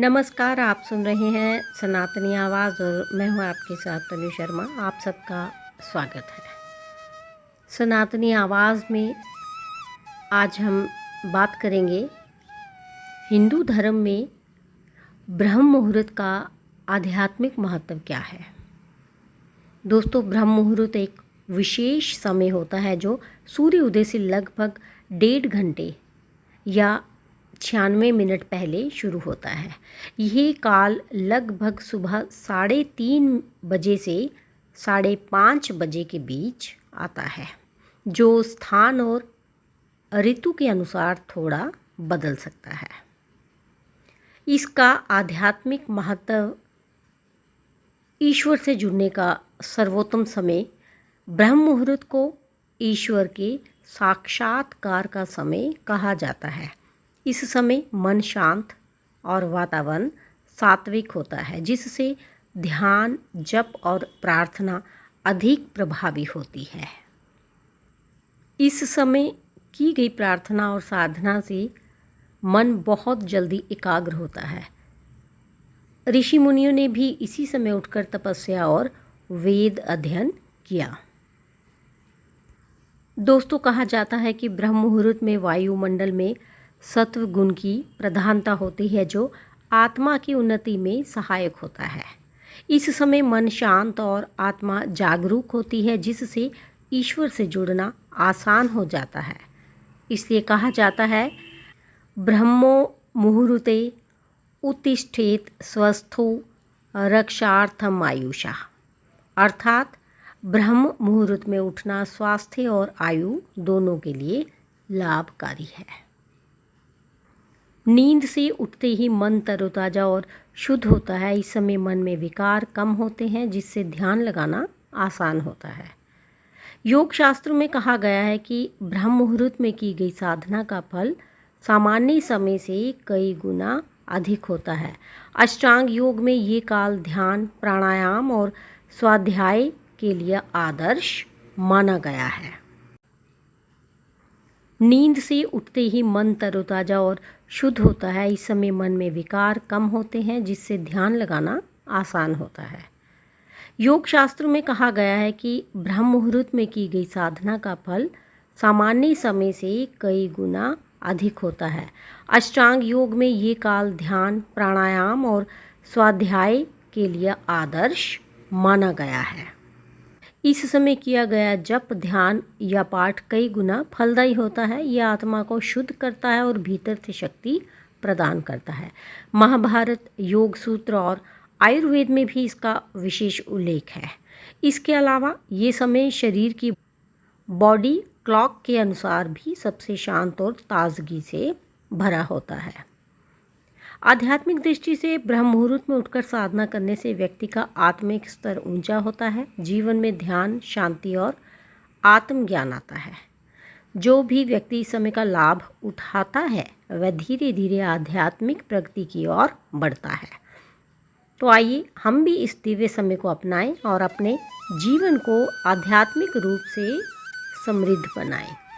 नमस्कार, आप सुन रहे हैं सनातनी आवाज़ और मैं हूं आपके साथ तनु शर्मा। आप सबका स्वागत है। सनातनी आवाज़ में आज हम बात करेंगे हिंदू धर्म में ब्रह्म मुहूर्त का आध्यात्मिक महत्व क्या है। दोस्तों, ब्रह्म मुहूर्त एक विशेष समय होता है जो सूर्य उदय से लगभग 1.5 घंटे या 96 मिनट पहले शुरू होता है। यह काल लगभग सुबह 3:30 बजे से 5:30 बजे के बीच आता है, जो स्थान और ऋतु के अनुसार थोड़ा बदल सकता है। इसका आध्यात्मिक महत्व ईश्वर से जुड़ने का सर्वोत्तम समय, ब्रह्म मुहूर्त को ईश्वर के साक्षात्कार का समय कहा जाता है। इस समय मन शांत और वातावरण सात्विक होता है, जिससे ध्यान, जप और प्रार्थना अधिक प्रभावी होती है। इस समय की गई प्रार्थना और साधना से मन बहुत जल्दी एकाग्र होता है। ऋषि मुनियों ने भी इसी समय उठकर तपस्या और वेद अध्ययन किया। दोस्तों, कहा जाता है कि ब्रह्म मुहूर्त में वायुमंडल में सत्व गुण की प्रधानता होती है, जो आत्मा की उन्नति में सहायक होता है। इस समय मन शांत और आत्मा जागरूक होती है, जिससे ईश्वर से जुड़ना आसान हो जाता है। इसलिए कहा जाता है, ब्रह्मो मुहूर्ते उत्तिष्ठेत स्वस्थो रक्षार्थम आयुषा, अर्थात ब्रह्म मुहूर्त में उठना स्वास्थ्य और आयु दोनों के लिए लाभकारी है। नींद से उठते ही मन तरोताज़ा और शुद्ध होता है। इस समय मन में विकार कम होते हैं, जिससे ध्यान लगाना आसान होता है। योग शास्त्र में कहा गया है कि ब्रह्म मुहूर्त में की गई साधना का फल सामान्य समय से कई गुना अधिक होता है। अष्टांग योग में ये काल ध्यान, प्राणायाम और स्वाध्याय के लिए आदर्श माना गया है। नींद से उठते ही मन तरोताज़ा और शुद्ध होता है। इस समय मन में विकार कम होते हैं, जिससे ध्यान लगाना आसान होता है। योग शास्त्र में कहा गया है कि ब्रह्म मुहूर्त में की गई साधना का फल सामान्य समय से कई गुना अधिक होता है। अष्टांग योग में ये काल ध्यान, प्राणायाम और स्वाध्याय के लिए आदर्श माना गया है। इस समय किया गया जप, ध्यान या पाठ कई गुना फलदायी होता है। यह आत्मा को शुद्ध करता है और भीतर से शक्ति प्रदान करता है। महाभारत, योग सूत्र और आयुर्वेद में भी इसका विशेष उल्लेख है। इसके अलावा ये समय शरीर की बॉडी क्लॉक के अनुसार भी सबसे शांत और ताजगी से भरा होता है। आध्यात्मिक दृष्टि से ब्रह्म मुहूर्त में उठकर साधना करने से व्यक्ति का आत्मिक स्तर ऊंचा होता है। जीवन में ध्यान, शांति और आत्मज्ञान आता है। जो भी व्यक्ति इस समय का लाभ उठाता है, वह धीरे धीरे आध्यात्मिक प्रगति की ओर बढ़ता है। तो आइए हम भी इस दिव्य समय को अपनाएं और अपने जीवन को आध्यात्मिक रूप से समृद्ध बनाएं।